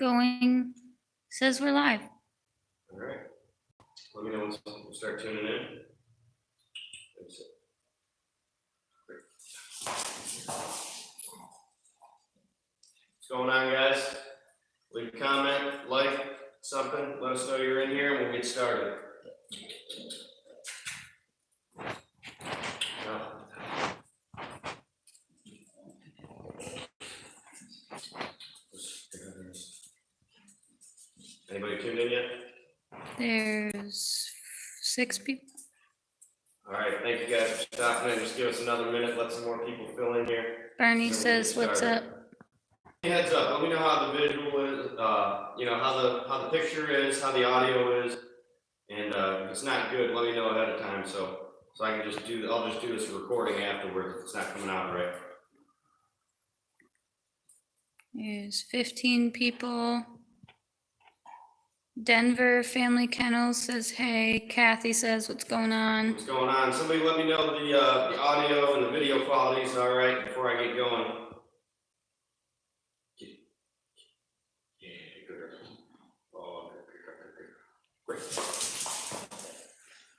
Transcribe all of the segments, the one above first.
going. Says we're live. All right. Let me know when we'll start tuning in. What's going on, guys? Leave a comment, like something, let us know you're in here, and we'll get started. Anybody tuned in yet? There's 6 people. All right, thank you guys for stopping in. Just give us another minute, let some more people fill in here. Bernie says, "What's up?" Heads up. Let me know how the visual is. How the picture is, how the audio is, and if it's not good, let me know ahead of time so I can just do. I'll just do this recording afterwards if it's not coming out right. There's 15 people. Denver Family Kennels says, "Hey." Kathy says, "What's going on?" What's going on? Somebody let me know the audio and the video quality is all right before I get going.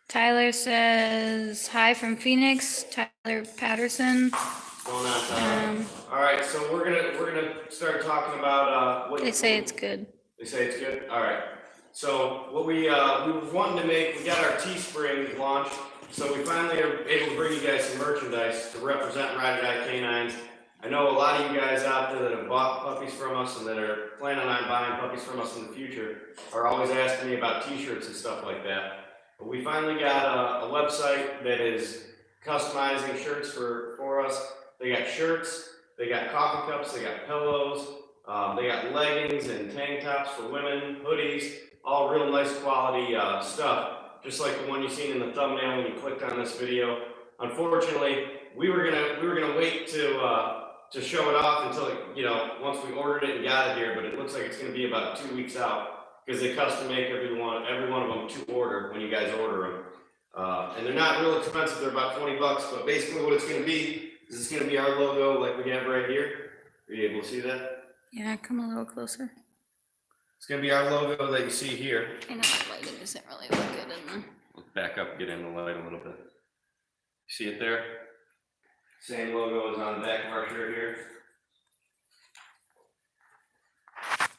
Tyler says, "Hi from Phoenix." Tyler Patterson. What's going on, Tyler? All right, so we're gonna start talking about what they say it's good. They say it's good. All right. So what we were wanting to make, we got our Teespring launched, so we finally are able to bring you guys some merchandise to represent Ride or Die Canines. I know a lot of you guys out there that have bought puppies from us and that are planning on buying puppies from us in the future are always asking me about t-shirts and stuff like that. But we finally got a website that is customizing shirts for us. They got shirts, they got coffee cups, they got pillows, they got leggings and tank tops for women, hoodies, all real nice quality stuff, just like the one you seen in the thumbnail when you clicked on this video. Unfortunately, we were gonna wait to show it off until once we ordered it and got it here, but it looks like it's gonna be about 2 weeks out because they custom make every one of them to order when you guys order them. And they're not real expensive, they're about 20 bucks, but basically what it's gonna be is it's gonna be our logo like we have right here. Are you able to see that? Yeah, come a little closer. It's gonna be our logo that you see here. I know the lighting isn't really good in there. Let's back up and get in the light a little bit. See it there? Same logo is on the back of our shirt here.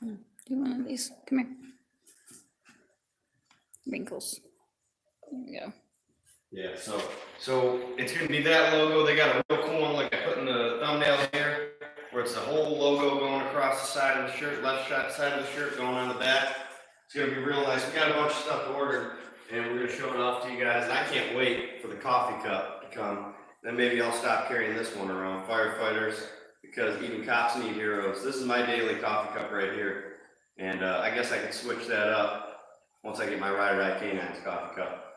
Do you want one of these? Come here. Wrinkles. There we go. Yeah, so it's gonna be that logo. They got a real cool one like I put in the thumbnail here, where it's the whole logo going across the side of the shirt, left side of the shirt going on the back. It's gonna be real nice. We got a bunch of stuff to order, and we're gonna show it off to you guys. And I can't wait for the coffee cup to come. Then maybe I'll stop carrying this one around, firefighters, because even cops need heroes. This is my daily coffee cup right here, and I guess I can switch that up once I get my Ride or Die Canines coffee cup.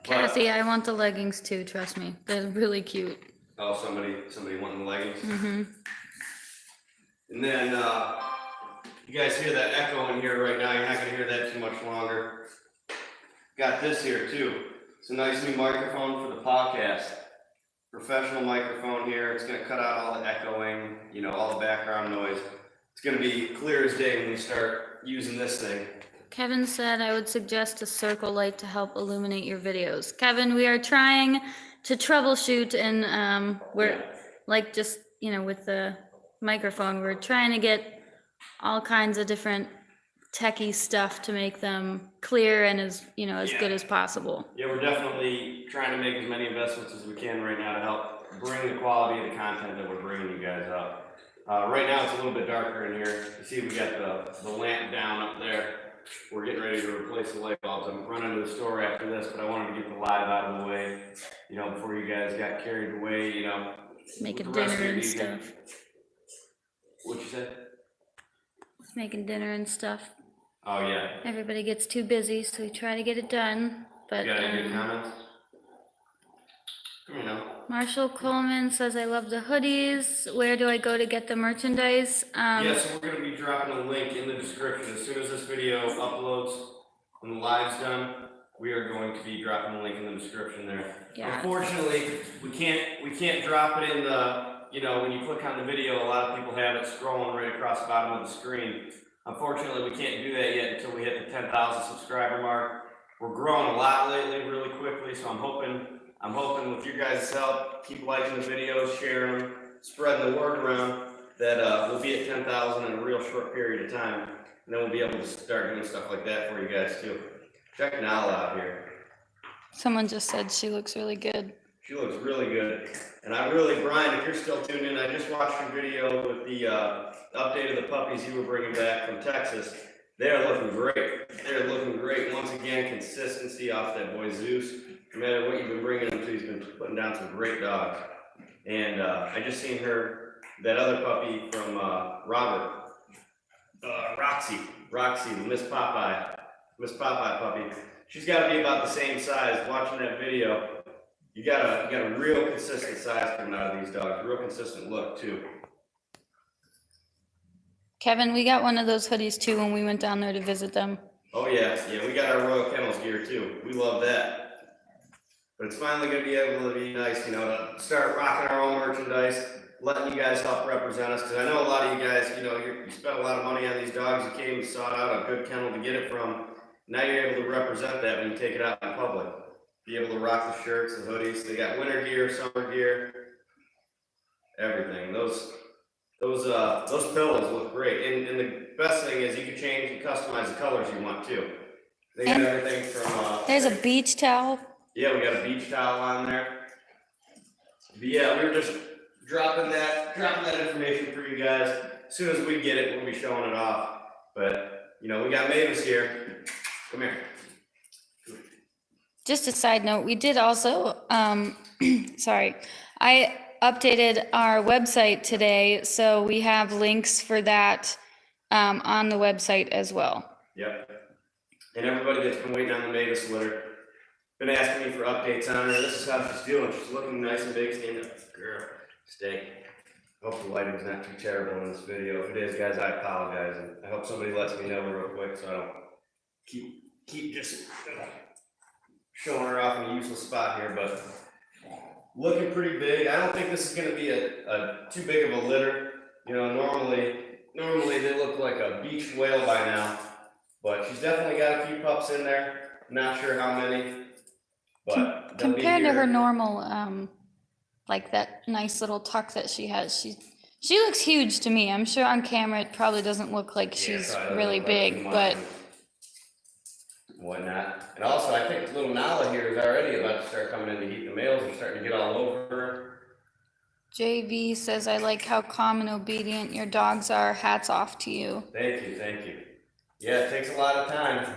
Kathy, I want the leggings too, trust me. They're really cute. Oh, somebody wanting the leggings? Mm-hmm. And then, you guys hear that echo in here right now. You're not gonna hear that too much longer. Got this here too. It's a nice new microphone for the podcast. Professional microphone here. It's gonna cut out all the echoing, all the background noise. It's gonna be clear as day when we start using this thing. Kevin said I would suggest a circle light to help illuminate your videos. Kevin, we are trying to troubleshoot and we're like just, with the microphone, we're trying to get all kinds of different techie stuff to make them clear and as good as possible. Yeah, we're definitely trying to make as many investments as we can right now to help bring the quality of the content that we're bringing you guys up. Right now it's a little bit darker in here. You see we got the lamp down up there. We're getting ready to replace the light bulbs. I'm running to the store after this, but I wanted to get the live out of the way, before you guys got carried away, Making dinner and stuff. What'd you say? Making dinner and stuff. Oh yeah. Everybody gets too busy, so we try to get it done. But you got any good comments? Come here now. Marshall Coleman says, I love the hoodies. Where do I go to get the merchandise? Yeah, so we're going to be dropping a link in the description. As soon as this video uploads and the live's done, we are going to be dropping a link in the description there. Yeah. Unfortunately, we can't drop it in you know, when you click on the video, a lot of people have it scrolling right across the bottom of the screen. Unfortunately, we can't do that yet until we hit the 10,000 subscriber mark. We're growing a lot lately, really quickly, so I'm hoping with your guys' help, keep liking the videos, sharing them, spreading the word around, that we'll be at 10,000 in a real short period of time, and then we'll be able to start doing stuff like that for you guys too. Check Nala out here. Someone just said she looks really good. She looks really good. And Brian, if you're still tuned in, I just watched your video with the update of the puppies you were bringing back from Texas. They're looking great. They're looking great. Once again, consistency off that boy Zeus. No matter what you've been bringing him to, he's been putting down some great dogs. And I just seen that other puppy from Robert, Roxy, the Miss Popeye puppy. She's got to be about the same size. Watching that video, you got a real consistent size coming out of these dogs. Real consistent look too. Kevin, we got one of those hoodies too when we went down there to visit them. Oh yeah, we got our Royal Kennels gear too. We love that. But it's finally going to be able to be nice, you know, to start rocking our own merchandise, letting you guys help represent us. Because I know a lot of you guys, you know, you spent a lot of money on these dogs. You came and sought out a good kennel to get it from. Now you're able to represent that when you take it out in public. Be able to rock the shirts, the hoodies. They got winter gear, summer gear, everything. Those pillows look great. And the best thing is you can change and customize the colors you want too. They got everything from there's a beach towel. Yeah, we got a beach towel on there. But yeah, we were just dropping that information for you guys. As soon as we get it, we'll be showing it off. But you know, we got Mavis here. Come here. Just a side note, we did also, sorry, I updated our website today, so we have links for that on the website as well. Yep. And everybody that's been waiting on the Mavis litter, been asking me for updates on her. This is how she's doing. She's looking nice and big. Stand up, girl. Stay. I hope the lighting's not too terrible in this video. If it is, guys, I apologize. And I hope somebody lets me know real quick so I don't keep just showing her off in a useless spot here. But looking pretty big. I don't think this is going to be a too big of a litter. You know, normally they look like a beach whale by now. But she's definitely got a few pups in there. Not sure how many. But compared to her normal, like that nice little tuck that she has, she looks huge to me. I'm sure on camera it probably doesn't look like she's really big, but whatnot. And also, I think little Nala here is already about to start coming in to heat. The males are starting to get all over her. JV says, I like how calm and obedient your dogs are. Hats off to you. Thank you. Yeah, it takes a lot of time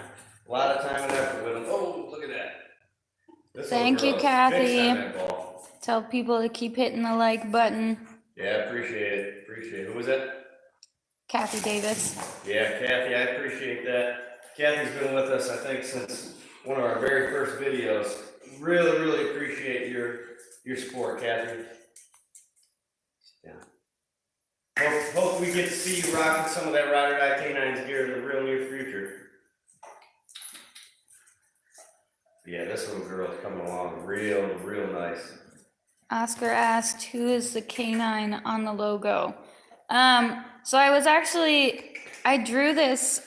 and effort with them. Oh, look at that. Thank you, Kathy. Tell people to keep hitting the like button. Yeah, appreciate it. Who was that? Kathy Davis. Yeah, Kathy, I appreciate that. Kathy's been with us, I think, since one of our very first videos. Really appreciate your support, Kathy. Yeah. Hope we get to see you rocking some of that Ride or Die Canines gear in the real near future. Yeah, this little girl is coming along real nice. Oscar asked, who is the canine on the logo? So I drew this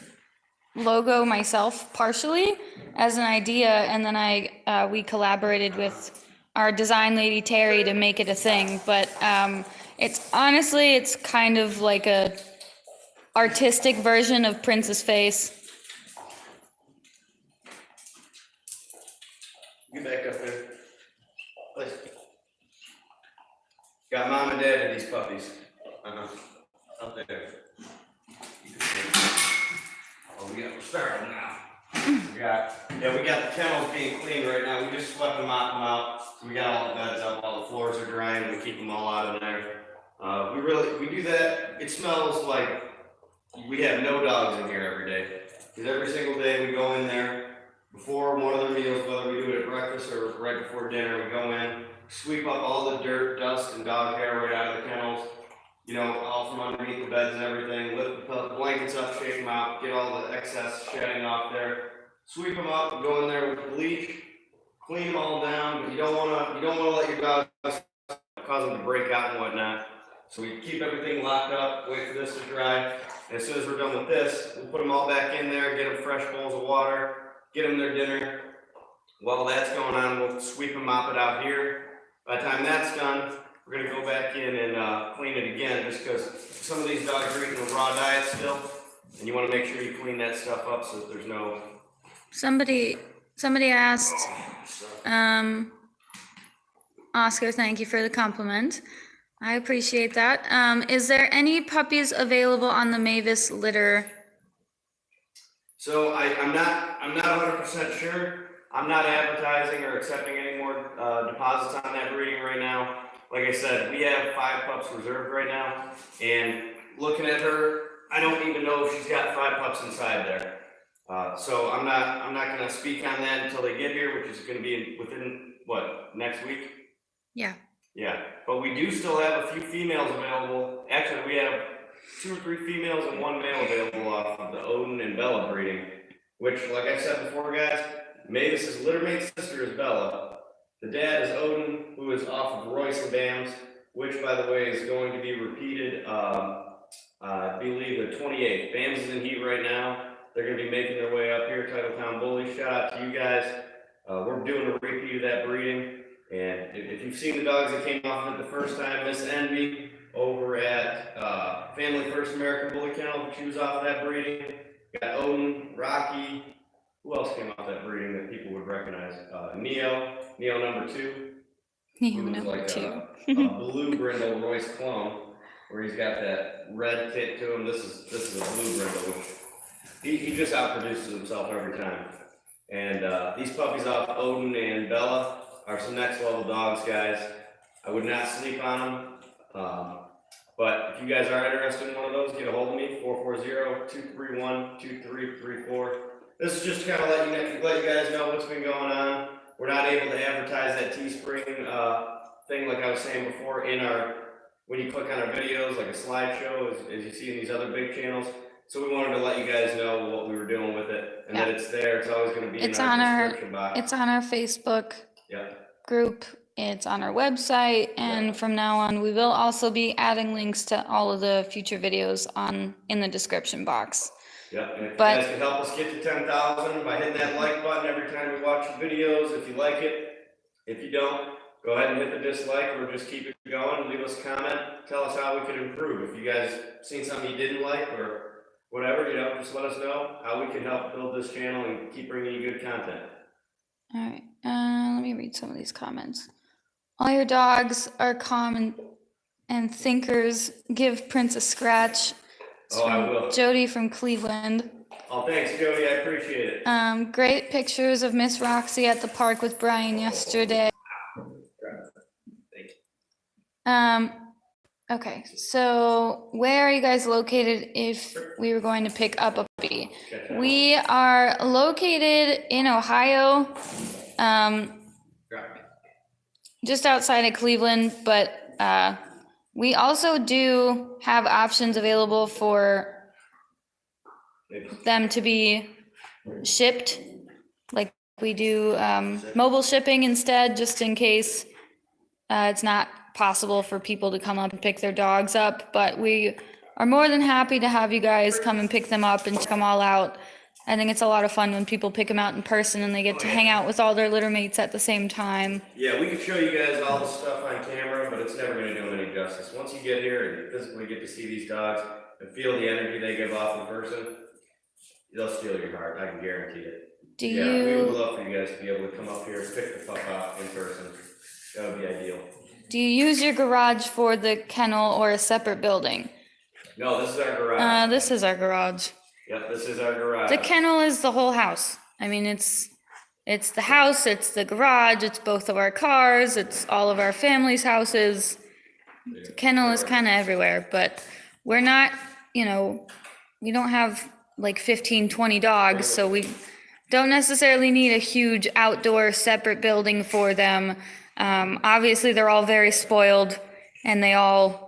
logo myself partially as an idea, and then we collaborated with our design lady Terry to make it a thing. But it's kind of like a artistic version of Prince's face. Get back up there. Please. Got mom and dad in these puppies. Up there. Oh, we're starting now. We got the kennels being cleaned right now. We just swept and mopped them out. We got all the beds up, all the floors are drying. We keep them all out of there. We do that. It smells like we have no dogs in here every day. Because every single day we go in there before one of their meals, whether we do it at breakfast or right before dinner, we go in, sweep up all the dirt, dust, and dog hair right out of the kennels. You know, all from underneath the beds and everything. Lift the blankets up, shake them out, get all the excess shedding off there. Sweep them up, and go in there with bleach, clean them all down. But you don't want to let your dogs cause them to break out and whatnot. So we keep everything locked up, wait for this to dry. And as soon as we're done with this, we'll put them all back in there, get them fresh bowls of water, get them their dinner. While that's going on, we'll sweep and mop it out here. By the time that's done, we're gonna go back in and clean it again, just because some of these dogs are eating a raw diet still. And you wanna make sure you clean that stuff up so that there's no... Somebody asked, Oscar, thank you for the compliment. I appreciate that. Is there any puppies available on the Mavis litter? So I'm not 100% sure. I'm not advertising or accepting any more deposits on that breeding right now. Like I said, we have 5 pups reserved right now, and looking at her, I don't even know if she's got 5 pups inside there. So I'm not gonna speak on that until they get here, which is gonna be within what, next week? Yeah. Yeah, but we do still have a few females available. Actually, we have 2 or 3 females and 1 male available off of the Odin and Bella breeding, which, like I said before, guys, Mavis's littermate sister is Bella. The dad is Odin, who is off of Royce and Bams, which, by the way, is going to be repeated, I believe, the 28th. Bams is in heat right now. They're going to be making their way up here, Titletown Bullies. Shout out to you guys. We're doing a repeat of that breeding. And if you've seen the dogs that came off of it the first time, Miss Envy over at Family First American Bully Kennel, she was off of that breeding. Got Odin, Rocky, who else came off that breeding that people would recognize? Neo number 2. Neo Who was number like 2. a blue brindle Royce clone, where he's got that red tint to him. This is a blue brindle, which he just outproduces himself every time. And these puppies off Odin and Bella are some next level dogs, guys. I would not sleep on them. But if you guys are interested in one of those, get a hold of me, 440-231-2334. This is just to kind of let you guys know what's been going on. We're not able to advertise that Teespring thing, like I was saying before, when you click on our videos, like a slideshow, as you see in these other big channels. So we wanted to let you guys know what we were doing with it, and that it's there. It's always going to be in our description box. It's on our Facebook group. It's on our website, and from now on, we will also be adding links to all of the future videos in the description box. Yeah, and if you guys can help us get to 10,000 by hitting that like button every time we watch the videos, if you like it. If you don't, go ahead and hit the dislike, or just keep it going. Leave us a comment. Tell us how we could improve. If you guys seen something you didn't like or whatever, just let us know how we can help build this channel and keep bringing you good content. All right, let me read some of these comments. All your dogs are calm and thinkers. Give Prince a scratch. I will. Jody from Cleveland. Oh, thanks, Jody. I appreciate it. Great pictures of Miss Roxy at the park with Brian yesterday. Thank you. Okay, so where are you guys located if we were going to pick up a puppy? We are located in Ohio, just outside of Cleveland, but we also do have options available for them to be shipped. Like we do mobile shipping instead, just in case it's not possible for people to come up and pick their dogs up, but we are more than happy to have you guys come and pick them up and check them all out. I think it's a lot of fun when people pick them out in person and they get to hang out with all their litter mates at the same time. Yeah, we could show you guys all the stuff on camera, but it's never going to do them any justice. Once you get here and physically get to see these dogs and feel the energy they give off in person, they'll steal your heart. I can guarantee it. We would love for you guys to be able to come up here and pick the pup out in person. That would be ideal. Do you use your garage for the kennel or a separate building? No, this is our garage. This is our garage. Yep, this is our garage. The kennel is the whole house. I mean, it's the house, it's the garage, it's both of our cars, it's all of our family's houses. The kennel is kind of everywhere, but we're not, we don't have like 15, 20 dogs, so we don't necessarily need a huge outdoor separate building for them. Obviously, they're all very spoiled, and they all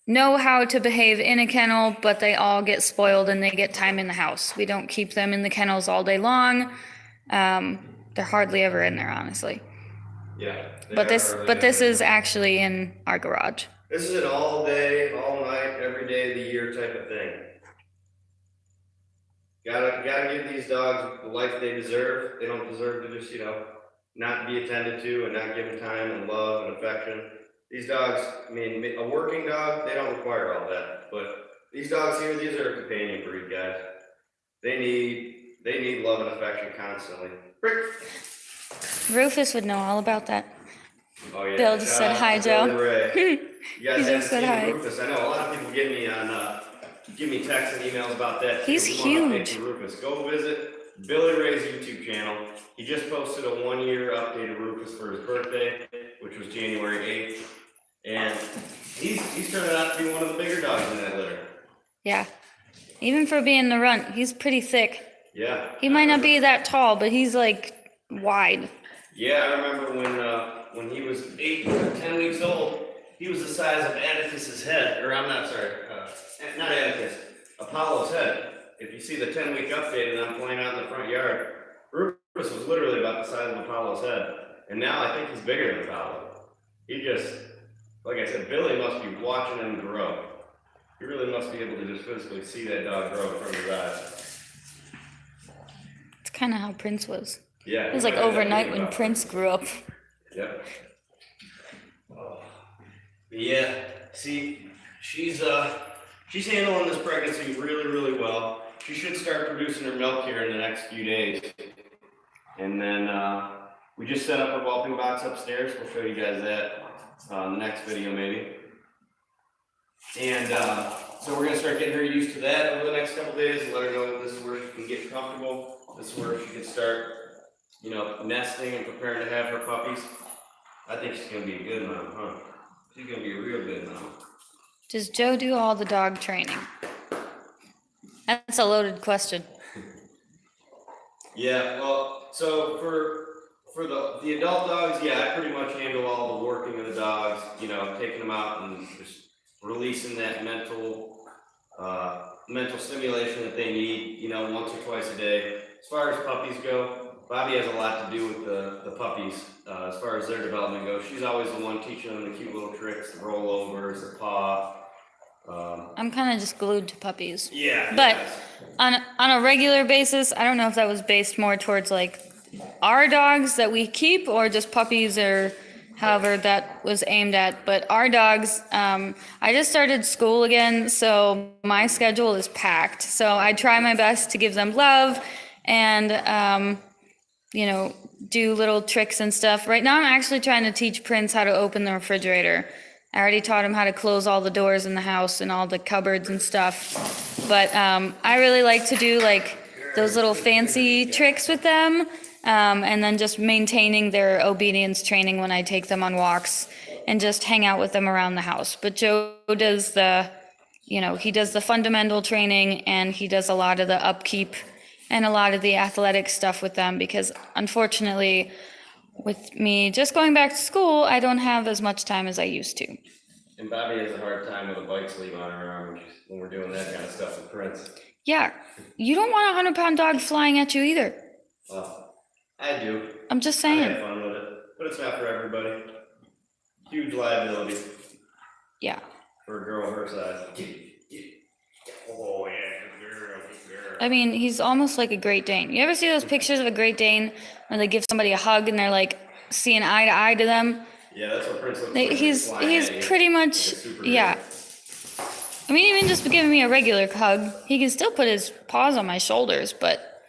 know how to behave in a kennel, but they all get spoiled and they get time in the house. We don't keep them in the kennels all day long. They're hardly ever in there, honestly. Yeah. But this is actually in our garage. This is an all day, all night, every day of the year type of thing. Gotta give these dogs the life they deserve. They don't deserve to just, not be attended to and not given time and love and affection. These dogs, I mean, a working dog, they don't require all that. But these dogs here, these are a companion breed, guys. They need love and affection constantly. Rick. Rufus would know all about that. Oh yeah. Bill just said hi, Joe. You guys He just said hi. Rufus. I know a lot of people give me texts and emails about that. He's huge. Rufus, go visit Billy Ray's YouTube channel. He just posted a 1-year update of Rufus for his birthday, which was January 8th, and he's turning out to be one of the bigger dogs in that litter. Yeah, even for being the runt, he's pretty thick. Yeah. He might not be that tall, but he's like wide. Yeah, I remember when he was 8 or 10 weeks old, he was the size of Atticus's head, or I'm not sorry, not Atticus, Apollo's head. If you see the 10-week update and I'm playing out in the front yard, Rufus was literally about the size of Apollo's head. And now I think he's bigger than Apollo. He just, like I said, Billy must be watching him grow. He really must be able to just physically see that dog grow in front of his eyes. It's kind of how Prince was. Yeah. It was like overnight when Prince grew up. Yep. Oh. Yeah, see, she's handling this pregnancy really, really well. She should start producing her milk here in the next few days. And then we just set up her whelping box upstairs. We'll show you guys that in the next video maybe. And so we're gonna start getting her used to that over the next couple days and let her know this is where she can get comfortable. This is where she can start, nesting and preparing to have her puppies. I think she's gonna be a good mom, huh? She's gonna be a real good mom. Does Joe do all the dog training? That's a loaded question. Yeah, well, so for the adult dogs, yeah, I pretty much handle all the working of the dogs, taking them out and just releasing that mental stimulation that they need, once or twice a day. As far as puppies go, Bobby has a lot to do with the puppies, as far as their development goes. She's always the one teaching them the cute little tricks, the rollovers, the paw. I'm kind of just glued to puppies. Yeah. But on a regular basis, I don't know if that was based more towards like our dogs that we keep or just puppies or however that was aimed at. But our dogs, I just started school again, so my schedule is packed. So I try my best to give them love and, do little tricks and stuff. Right now I'm actually trying to teach Prince how to open the refrigerator. I already taught him how to close all the doors in the house and all the cupboards and stuff. But I really like to do like those little fancy tricks with them, and then just maintaining their obedience training when I take them on walks and just hang out with them around the house. But Joe does he does the fundamental training and he does a lot of the upkeep and a lot of the athletic stuff with them because unfortunately with me just going back to school, I don't have as much time as I used to. And Bobby has a hard time with a bike sleeve on her arm when we're doing that kind of stuff with Prince. Yeah, you don't want a 100-pound dog flying at you either. Well, I do. I'm just saying. I have fun with it, but it's not for everybody. Huge liability. Yeah. For a girl her size. Oh yeah, good girl. I mean, he's almost like a Great Dane. You ever see those pictures of a Great Dane where they give somebody a hug and they're like seeing eye to eye to them? Yeah, that's what Prince looks like. He's pretty much, yeah. I mean, even just giving me a regular hug, he can still put his paws on my shoulders, but.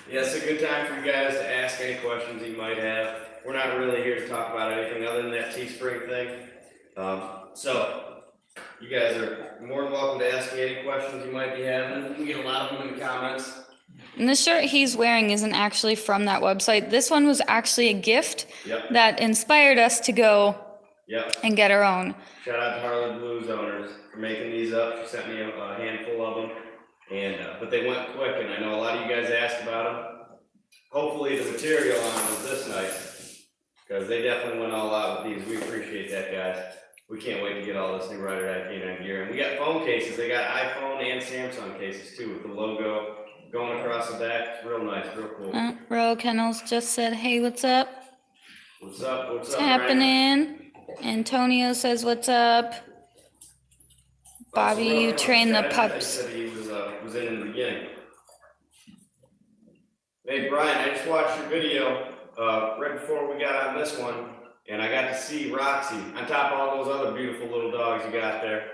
Yeah, it's a good time for you guys to ask any questions you might have. We're not really here to talk about anything other than that Teespring thing. So you guys are more than welcome to ask me any questions you might be having. We get a lot of them in the comments. And the shirt he's wearing isn't actually from that website. This one was actually a gift that inspired us to go and get our own. Shout out to Harley Blues owners for making these up. She sent me a handful of them, and but they went quick, and I know a lot of you guys asked about them. Hopefully the material on them was this nice, because they definitely went all out with these. We appreciate that, guys. We can't wait to get all this new Rider Canine gear. And we got phone cases. They got iPhone and Samsung cases too with the logo going across the back. It's real nice, real cool. Kennels just said, hey, what's up? What's up? What's happening? Antonio says, what's up? Bobby, you train the pups. Said he was in the beginning. Hey Brian, I just watched your video right before we got on this one, and I got to see Roxy on top of all those other beautiful little dogs you got there.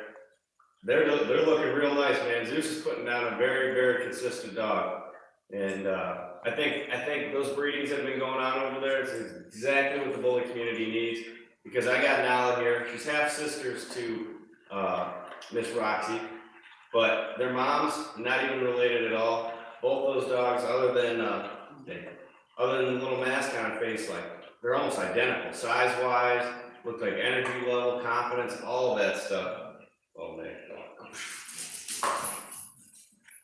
They're looking real nice, man. Zeus is putting down a very, very consistent dog, and I think those breedings that have been going on over there is exactly what the bully community needs. Because I got Nala here, she's half sisters to Miss Roxy, but their moms not even related at all. Both those dogs, other than the little mask on her face, like they're almost identical, size-wise, look like energy level, confidence, all of that stuff. Oh man.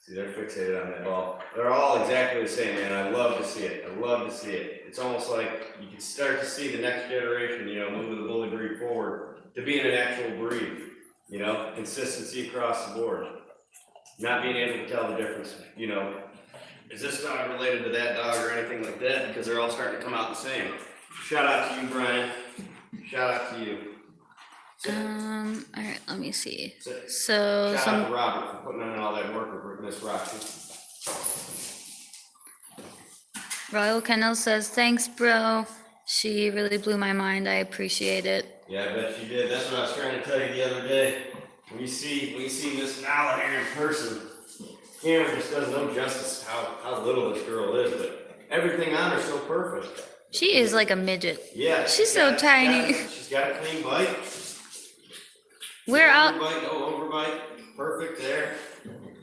See, they're fixated on that ball. They're all exactly the same, man. I love to see it. I love to see it. It's almost like you can start to see the next generation, moving the bully breed forward to being an actual breed. Consistency across the board. Not being able to tell the difference, is this dog related to that dog or anything like that? Because they're all starting to come out the same. Shout out to you, Brian. Shout out to you. All right, let me see. Sit. So Shout out to Robert for putting in all that work with Miss Roxy. Royal Kennel says, thanks, bro. She really blew my mind. I appreciate it. Yeah, I bet you did. That's what I was trying to tell you the other day. When you see Miss Nala here in person, camera just does no justice how little this girl is, but everything on her is so perfect. She is like a midget. Yeah. She's so tiny. She's got a clean bite. We're out. Overbite, no overbite. Perfect there.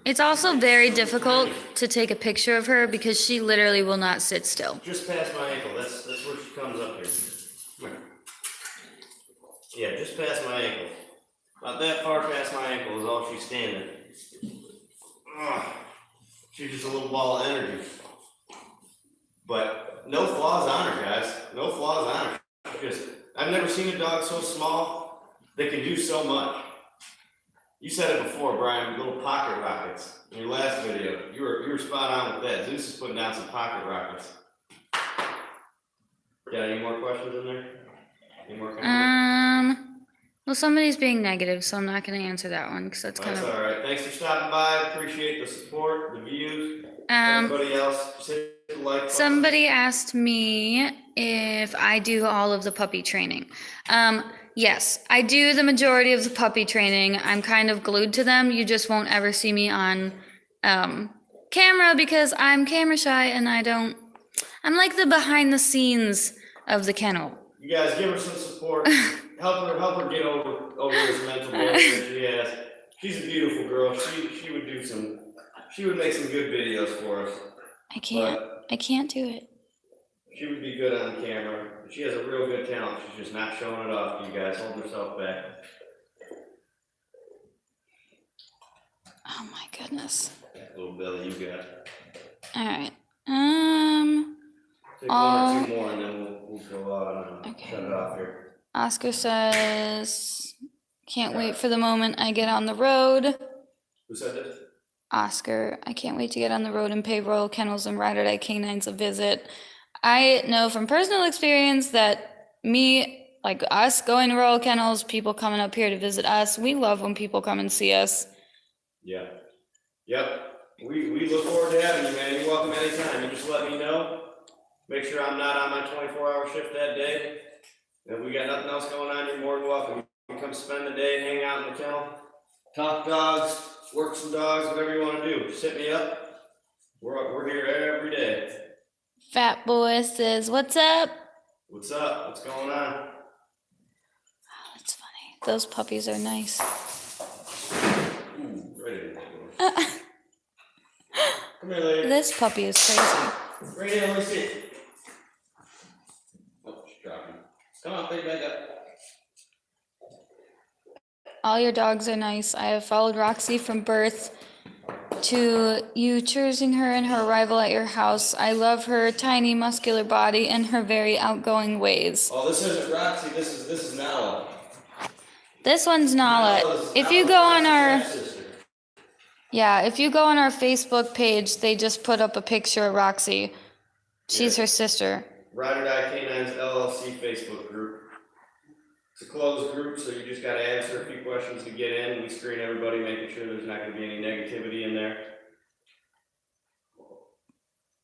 It's also very difficult to take a picture of her because she literally will not sit still. Just past my ankle. That's where she comes up here. Come here. Yeah, just past my ankle. About that far past my ankle is all she's standing. Ugh. She's just a little ball of energy. But no flaws on her, guys. No flaws on her. I've never seen a dog so small that can do so much. You said it before, Brian, little pocket rockets. In your last video, you were spot on with that. Zeus is putting down some pocket rockets. Got any more questions in there? Any more comments? Well, somebody's being negative, so I'm not going to answer that one because that's kind of. That's all right. Thanks for stopping by. Appreciate the support, the views. Everybody else, just hit the like button. Somebody asked me if I do all of the puppy training. Yes, I do the majority of the puppy training. I'm kind of glued to them. You just won't ever see me on camera because I'm camera shy and I'm like the behind the scenes of the kennel. You guys give her some support. help her get over this mental block that she has. She's a beautiful girl. She would make some good videos for us. I can't do it. She would be good on camera. She has a real good talent. She's just not showing it off to you guys. Hold herself back. Oh my goodness. That little belly you got. All right. Take one or two more and then we'll go on and Okay. shut it off here. Oscar says, can't wait for the moment I get on the road. Who said this? Oscar, I can't wait to get on the road and pay Royal Kennels and Ride or Die Canines a visit. I know from personal experience that us going to Royal Kennels, people coming up here to visit us, we love when people come and see us. Yeah. Yep. We look forward to having you, man. You're welcome anytime. You just let me know. Make sure I'm not on my 24-hour shift that day. If we got nothing else going on, you're more than welcome. You can come spend the day, hang out in the kennel, talk dogs, work some dogs, whatever you want to do. Just hit me up. We're here every day. Fat Boy says, what's up? What's up? What's going on? Oh, that's funny. Those puppies are nice. Ooh, right in there. Come here, lady. This puppy is crazy. Right here, let me see. Oh, she's dropping. Come on, pick back up. All your dogs are nice. I have followed Roxy from birth to you choosing her and her arrival at your house. I love her tiny muscular body and her very outgoing ways. Oh, this isn't Roxy, this is Nala. This one's Nala. If you go on our Facebook page, they just put up a picture of Roxy. She's her sister. Ride or Die Canines LLC Facebook group. It's a closed group, so you just gotta answer a few questions to get in. We screen everybody, making sure there's not gonna be any negativity in there.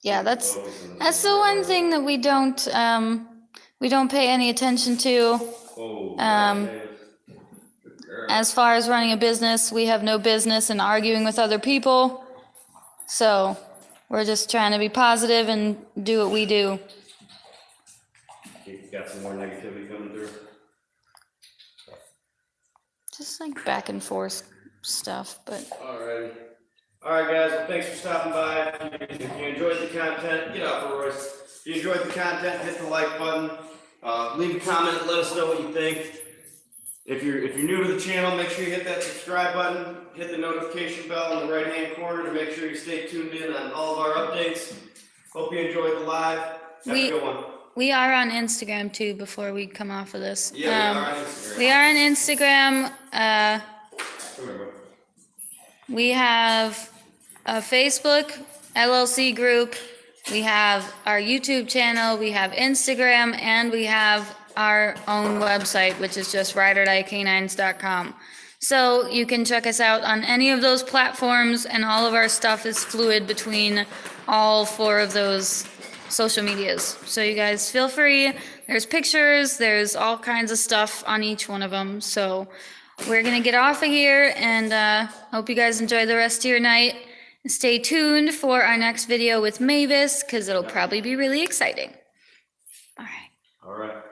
Yeah, that's the one thing that we don't pay any attention to. Oh, As far as running a business, we have no business in arguing with other people. So we're just trying to be positive and do what we do. You got some more negativity coming through. Just like back and forth stuff, but. Alrighty. Alright guys, well thanks for stopping by. If you enjoyed the content, get off of Royce. If you enjoyed the content, hit the like button. Leave a comment, let us know what you think. If you're new to the channel, make sure you hit that subscribe button, hit the notification bell in the right hand corner to make sure you stay tuned in on all of our updates. Hope you enjoyed the live. Have a good one. We are on Instagram too before we come off of this. Yeah, we are on Instagram. We are on Instagram. We have a Facebook LLC group. We have our YouTube channel. We have Instagram, and we have our own website, which is just rideordiecanines.com. So you can check us out on any of those platforms, and all of our stuff is fluid between all 4 of those social medias. So you guys feel free. There's pictures, there's all kinds of stuff on each one of them. So we're gonna get off of here, and hope you guys enjoy the rest of your night. Stay tuned for our next video with Mavis, because it'll probably be really exciting. All right. All right.